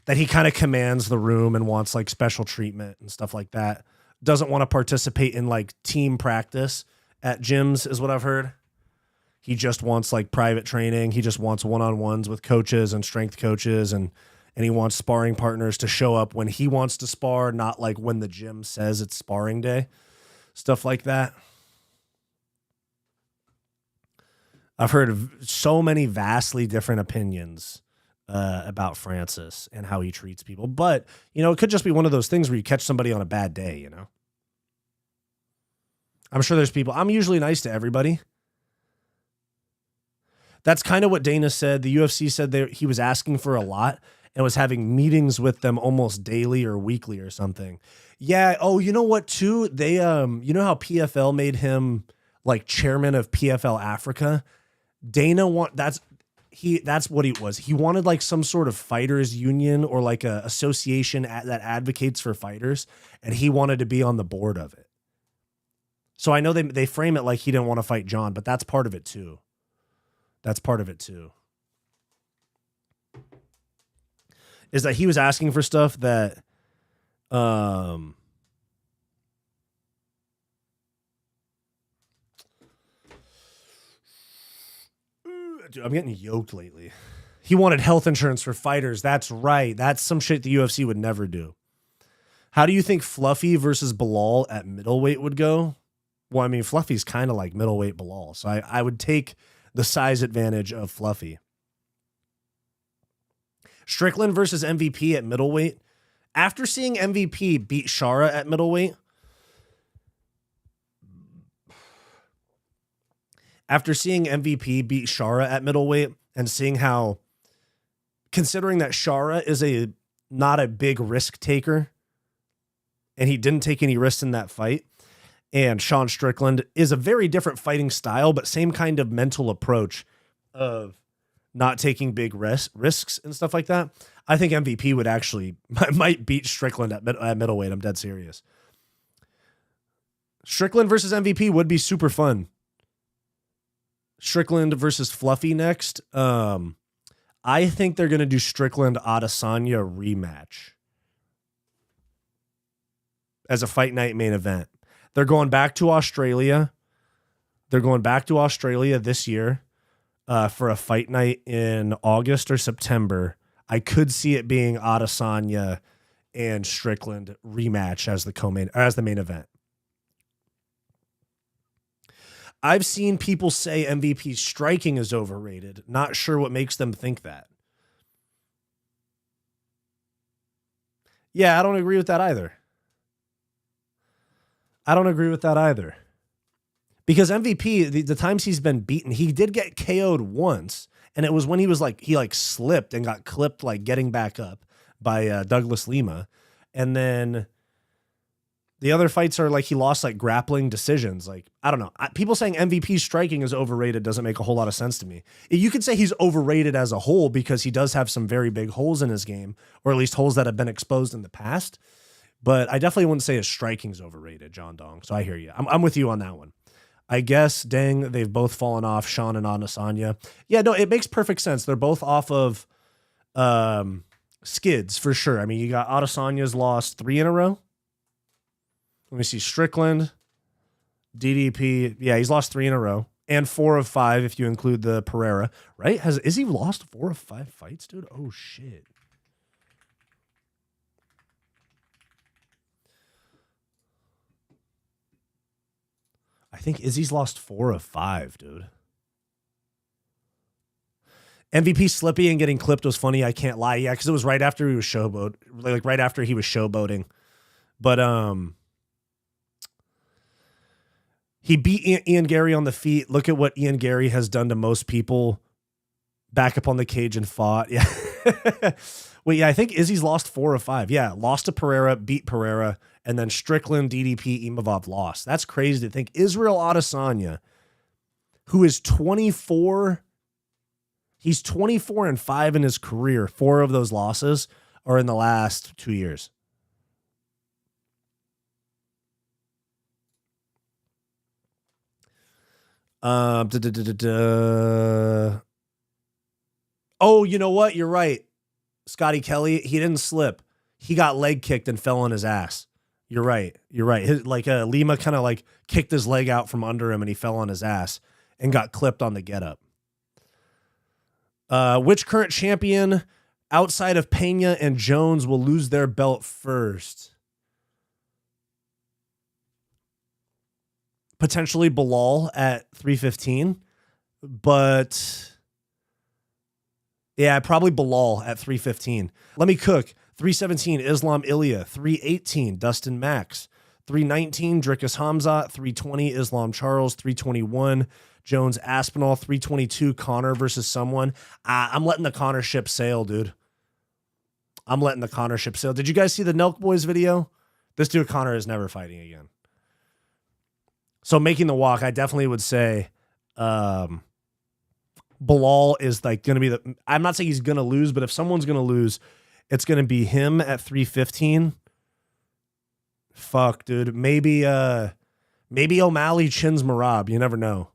That he kind of commands the room and wants like special treatment and stuff like that. Doesn't want to participate in like team practice at gyms is what I've heard. He just wants like private training. He just wants one-on-ones with coaches and strength coaches and he wants sparring partners to show up when he wants to spar, not like when the gym says it's sparring day. Stuff like that. I've heard of so many vastly different opinions about Francis and how he treats people. But, it could just be one of those things where you catch somebody on a bad day, I'm sure there's people. I'm usually nice to everybody. That's kind of what Dana said. The UFC said he was asking for a lot and was having meetings with them almost daily or weekly or something. Yeah. Oh, you know what too? They, you know how PFL made him like chairman of PFL Africa? Dana that's what he was. He wanted like some sort of fighters union or like a association that advocates for fighters. And he wanted to be on the board of it. So I know they frame it like he didn't want to fight John, but that's part of it too. That's part of it too. Is that he was asking for stuff that, dude, I'm getting yoked lately. He wanted health insurance for fighters. That's right. That's some shit the UFC would never do. How do you think Fluffy versus Bilal at middleweight would go? Well, I mean, Fluffy's kind of like middleweight Bilal. So I would take the size advantage of Fluffy. Strickland versus MVP at middleweight. After seeing MVP beat Shara at middleweight, and seeing how, considering that Shara is not a big risk taker, and he didn't take any risks in that fight, and Sean Strickland is a very different fighting style, but same kind of mental approach of not taking big risks and stuff like that. I think MVP would actually might beat Strickland at middleweight. I'm dead serious. Strickland versus MVP would be super fun. Strickland versus Fluffy next. I think they're going to do Strickland Adesanya rematch as a fight night main event. They're going back to Australia. This year for a fight night in August or September. I could see it being Adesanya and Strickland rematch as the main event. I've seen people say MVP's striking is overrated. Not sure what makes them think that. Yeah, I don't agree with that either. Because MVP, the times he's been beaten, he did get KO'd once, and it was when he was like, he like slipped and got clipped like getting back up by Douglas Lima. And then the other fights are like he lost like grappling decisions. Like, I don't know. People saying MVP striking is overrated doesn't make a whole lot of sense to me. You could say he's overrated as a whole because he does have some very big holes in his game, or at least holes that have been exposed in the past. But I definitely wouldn't say his striking's overrated, John Dong. So I hear you. I'm with you on that one. I guess, dang, they've both fallen off, Sean and Adesanya. Yeah, no, it makes perfect sense. They're both off of skids for sure. I mean, you got Adesanya's lost 3 in a row. Let me see. Strickland, DDP. Yeah, he's lost 3 in a row. And 4 of 5 if you include the Pereira. Right? Is he lost 4 of 5 fights, dude? Oh, shit. I think Izzy's lost 4 of 5, dude. MVP slippy and getting clipped was funny. I can't lie. Yeah, because it was right after he was showboating. But he beat Ian Gary on the feet. Look at what Ian Gary has done to most people. Back up on the cage and fought. Yeah. Wait, yeah, I think Izzy's lost 4 of 5. Yeah, lost to Pereira, beat Pereira, and then Strickland, DDP, Imavov lost. That's crazy to think. Israel Adesanya, who is 24, he's 24-5 in his career. 4 of those losses are in the last 2 years. Oh, you know what? You're right. Scotty Kelly, he didn't slip. He got leg kicked and fell on his ass. You're right. Lima kind of like kicked his leg out from under him and he fell on his ass and got clipped on the get up. Which current champion outside of Pena and Jones will lose their belt first? Potentially Bilal at 315, but yeah, probably Bilal at 315. Let me cook. 317, Islam Ilya. 318, Dustin Max. 319, Dricus Hamzat. 320, Islam Charles. 321, Jones Aspinall. 322, Connor versus someone. I'm letting the Connor ship sail, dude. Did you guys see the Nelk Boys video? This dude Connor is never fighting again. So making the walk, I definitely would say Bilal is like going to be I'm not saying he's going to lose, but if someone's going to lose, it's going to be him at 315. Fuck, dude. Maybe O'Malley chins Merab. You never know.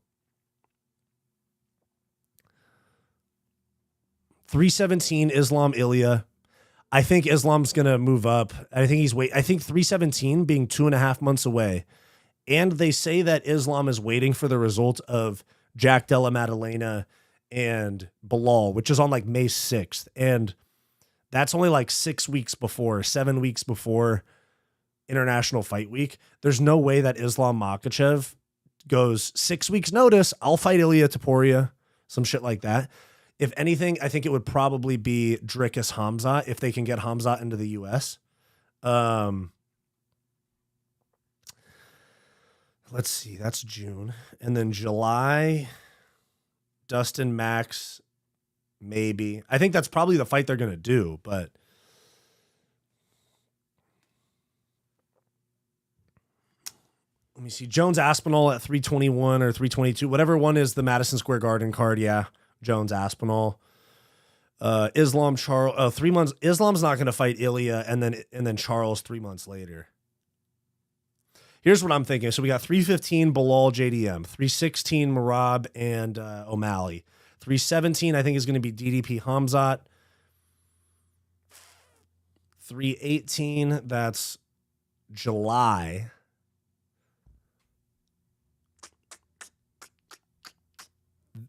317, Islam Ilya. I think Islam's going to move up. I think 317 being 2.5 months away. And they say that Islam is waiting for the result of Jack Della Maddalena and Bilal, which is on like May 6th. And that's only like 7 weeks before International Fight Week. There's no way that Islam Makhachev goes 6 weeks notice. I'll fight Ilia Topuria, some shit like that. If anything, I think it would probably be Dricus Hamzat if they can get Hamzat into the U.S. Let's see, that's June. And then July, Dustin Max, maybe. I think that's probably the fight they're going to do, but let me see. Jones Aspinall at 321 or 322, whatever one is the Madison Square Garden card. Yeah, Jones Aspinall. Islam Charles, 3 months. Islam's not going to fight Ilya and then Charles 3 months later. Here's what I'm thinking. So we got 315 Bilal JDM, 316 Merab and O'Malley. 317 I think is going to be DDP Hamzat. 318 that's July.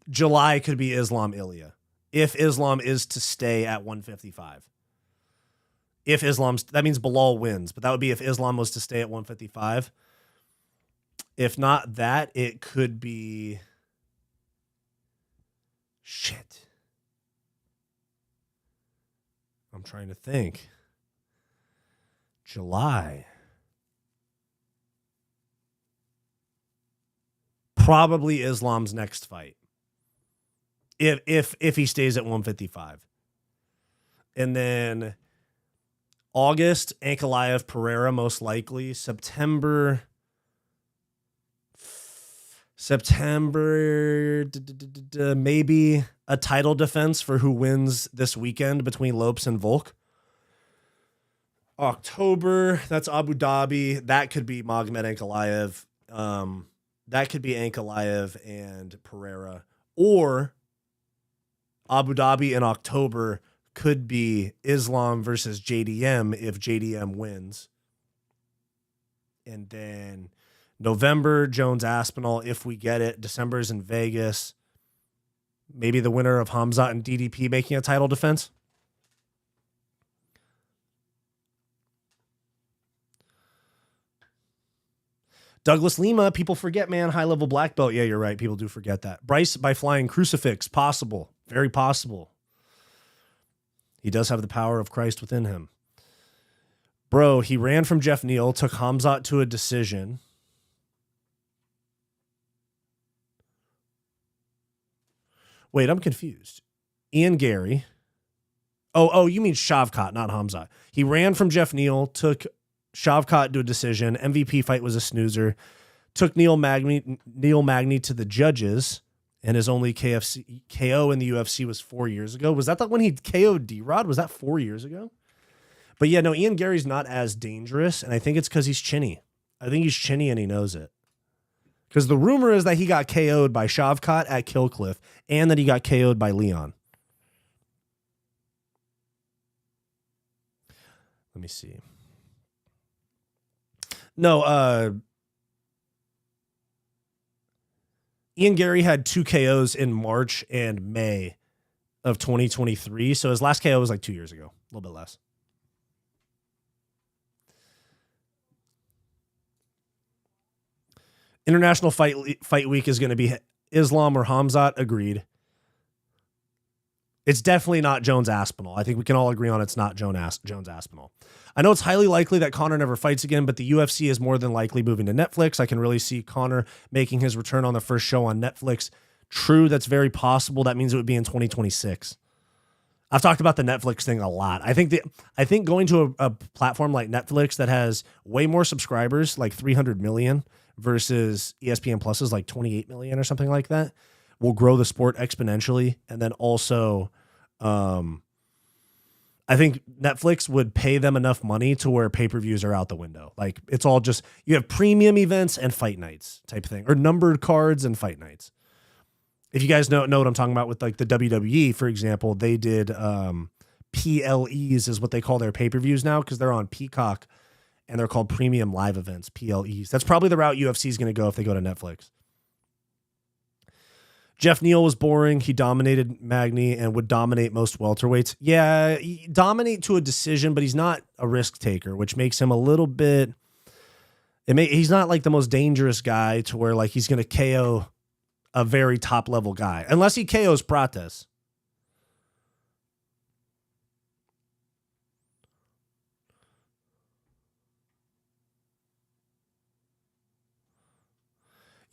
July could be Islam Ilya if Islam is to stay at 155. That means Bilal wins, but that would be if Islam was to stay at 155. If not that, it could be shit. I'm trying to think. July. Probably Islam's next fight. If he stays at 155. And then August, Ankalaev Pereira, most likely. September, maybe a title defense for who wins this weekend between Lopes and Volk. October, that's Abu Dhabi. That could be Magomed Ankalaev. That could be Ankalaev and Pereira. Or Abu Dhabi in October could be Islam versus JDM if JDM wins. And then November, Jones Aspinall, if we get it. December's in Vegas. Maybe the winner of Hamzat and DDP making a title defense. Douglas Lima, people forget, man, high-level black belt. Yeah, you're right. People do forget that. Bryce by flying crucifix, possible. Very possible. He does have the power of Christ within him. Bro, he ran from Jeff Neal, took Hamzat to a decision. Wait, I'm confused. Ian Gary. Oh, you mean Shavkat, not Hamzat. He ran from Jeff Neal, took Shavkat to a decision. MVP fight was a snoozer. Took Neil Magny to the judges, and his only KO in the UFC was 4 years ago. Was that when he KO'd D-Rod? Was that 4 years ago? But yeah, no, Ian Gary's not as dangerous, and I think it's because he's chinny. I think he's chinny and he knows it. Because the rumor is that he got KO'd by Shavkat at Killcliff, and that he got KO'd by Leon. Let me see. No, Ian Gary had 2 KOs in March and May of 2023. So his last KO was like 2 years ago, a little bit less. International Fight Week is going to be Islam or Hamzat. Agreed. It's definitely not Jones Aspinall. I think we can all agree on it's not Jones Aspinall. I know it's highly likely that Conor never fights again, but the UFC is more than likely moving to Netflix. I can really see Conor making his return on the first show on Netflix. True, that's very possible. That means it would be in 2026. I've talked about the Netflix thing a lot. I think going to a platform like Netflix that has way more subscribers, like 300 million, versus ESPN Plus's like 28 million or something like that, will grow the sport exponentially. And then also, I think Netflix would pay them enough money to where pay-per-views are out the window. Like, it's all just, you have premium events and fight nights type thing, or numbered cards and fight nights. If you guys know what I'm talking about with like the WWE, for example, they did PLEs is what they call their pay-per-views now, because they're on Peacock and they're called premium live events, PLEs. That's probably the route UFC is going to go if they go to Netflix. Jeff Neal was boring. He dominated Magny and would dominate most welterweights. Yeah, he dominate to a decision, but he's not a risk taker, which makes him a little bit. He's not like the most dangerous guy to where like he's going to KO a very top level guy, unless he KOs Prates.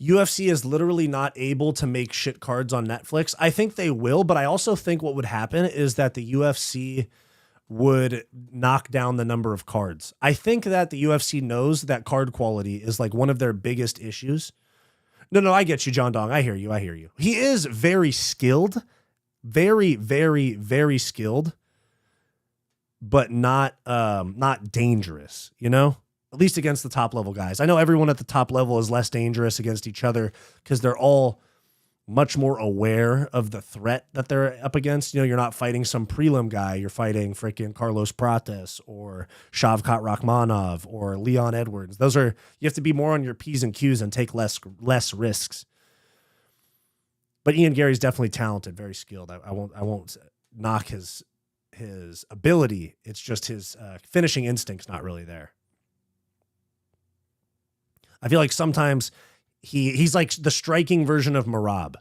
UFC is literally not able to make shit cards on Netflix. I think they will, but I also think what would happen is that the UFC would knock down the number of cards. I think that the UFC knows that card quality is like one of their biggest issues. No, I get you, John Dong. I hear you. He is very skilled, very, very, very skilled, but not dangerous, you know? At least against the top level guys. I know everyone at the top level is less dangerous against each other because they're all much more aware of the threat that they're up against. You know, you're not fighting some prelim guy. You're fighting freaking Carlos Prates or Shavkat Rakhmonov or Leon Edwards. You have to be more on your P's and Q's and take less risks. But Ian Gary's definitely talented, very skilled. I won't knock his ability. It's just his finishing instinct's not really there. I feel like sometimes he's like the striking version of Merab,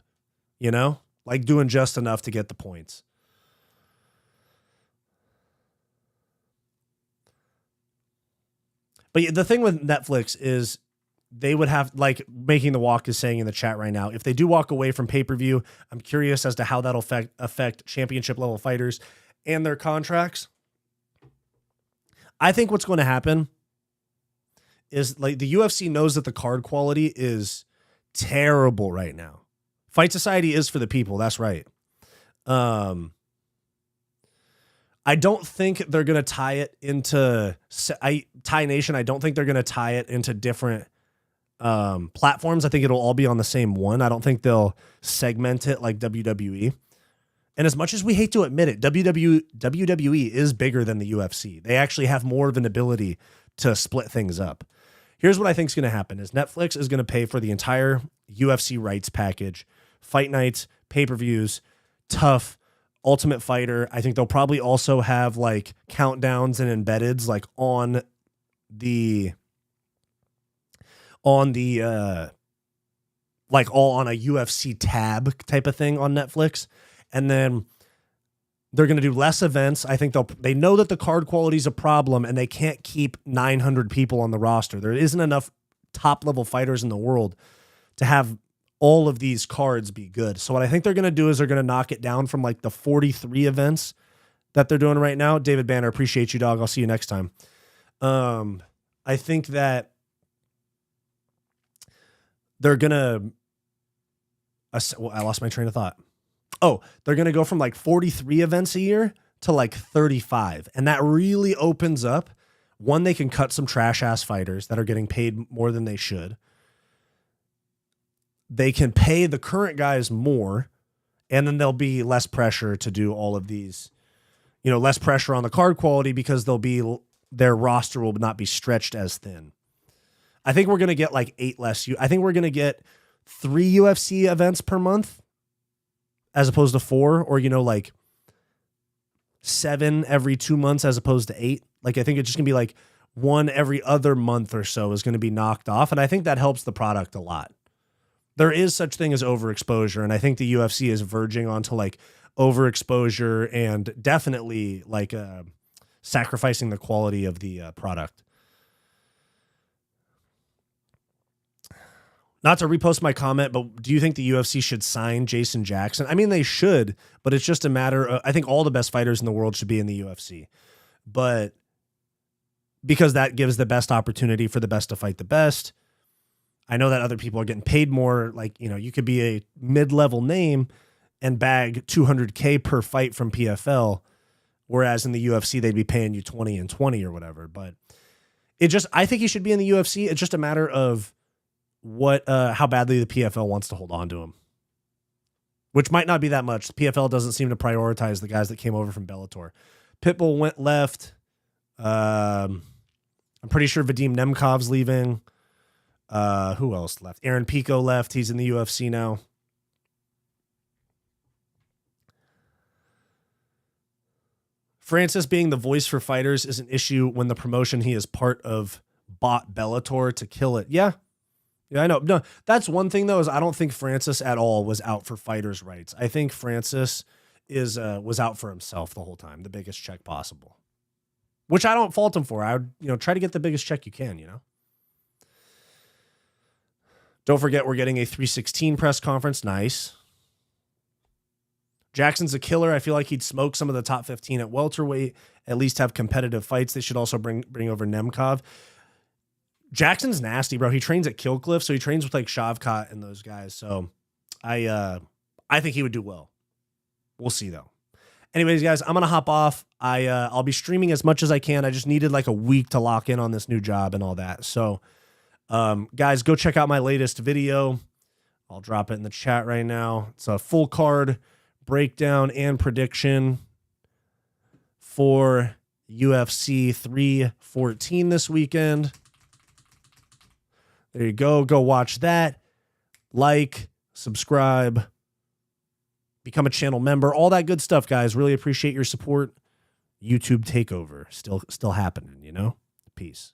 you know, like doing just enough to get the points. But the thing with Netflix is they would have, like Making the Walk is saying in the chat right now, if they do walk away from pay-per-view, I'm curious as to how that'll affect championship level fighters and their contracts. I think what's going to happen is like the UFC knows that the card quality is terrible right now. Fight Society is for the people. That's right. I don't think they're going to tie it into Thai Nation. I don't think they're going to tie it into different platforms. I think it'll all be on the same one. I don't think they'll segment it like WWE. And as much as we hate to admit it, WWE is bigger than the UFC. They actually have more of an ability to split things up. Here's what I think is going to happen is Netflix is going to pay for the entire UFC rights package, fight nights, pay-per-views, Tough, Ultimate Fighter. I think they'll probably also have like countdowns and embeddeds like on the like all on a UFC tab type of thing on Netflix. And then they're going to do less events. I think they know that the card quality is a problem and they can't keep 900 people on the roster. There isn't enough top level fighters in the world to have all of these cards be good. So what I think they're going to do is they're going to knock it down from like the 43 events that they're doing right now. David Banner, appreciate you, dog. I'll see you next time. I think that they're going to, I lost my train of thought. Oh, they're going to go from like 43 events a year to like 35. And that really opens up. One, they can cut some trash ass fighters that are getting paid more than they should. They can pay the current guys more, and then there'll be less pressure to do all of these, less pressure on the card quality because their roster will not be stretched as thin. I think we're going to get like 8 less. I think we're going to get 3 UFC events per month as opposed to 4, or, like 7 every 2 months as opposed to 8. Like, I think it's just going to be like 1 every other month or so is going to be knocked off. And I think that helps the product a lot. There is such thing as overexposure. And I think the UFC is verging onto like overexposure and definitely like sacrificing the quality of the product. Not to repost my comment, but do you think the UFC should sign Jason Jackson? I mean, they should, but it's just a matter of, I think all the best fighters in the world should be in the UFC. But because that gives the best opportunity for the best to fight the best. I know that other people are getting paid more. Like, you could be a mid-level name and bag $200K per fight from PFL, whereas in the UFC, they'd be paying you 20 and 20 or whatever. But I think he should be in the UFC. It's just a matter of how badly the PFL wants to hold on to him, which might not be that much. The PFL doesn't seem to prioritize the guys that came over from Bellator. Pitbull went left. I'm pretty sure Vadim Nemkov's leaving. Who else left? Aaron Pico left. He's in the UFC now. Francis being the voice for fighters is an issue when the promotion he is part of bought Bellator to kill it. Yeah, I know. No, that's one thing though, is I don't think Francis at all was out for fighters' rights. I think Francis was out for himself the whole time, the biggest check possible, which I don't fault him for. I would, try to get the biggest check you can, Don't forget, we're getting a 316 press conference. Nice. Jackson's a killer. I feel like he'd smoke some of the top 15 at welterweight, at least have competitive fights. They should also bring over Nemkov. Jackson's nasty, bro. He trains at Kill Cliff, so he trains with like Shavkat and those guys. So I think he would do well. We'll see though. Anyways, guys, I'm gonna hop off. I'll be streaming as much as I can. I just needed like a week to lock in on this new job and all that. So guys, go check out my latest video. I'll drop it in the chat right now. It's a full card breakdown and prediction for UFC 314 this weekend. There you go. Go watch that. Like, subscribe, become a channel member, all that good stuff, guys. Really appreciate your support. YouTube takeover still happening, Peace.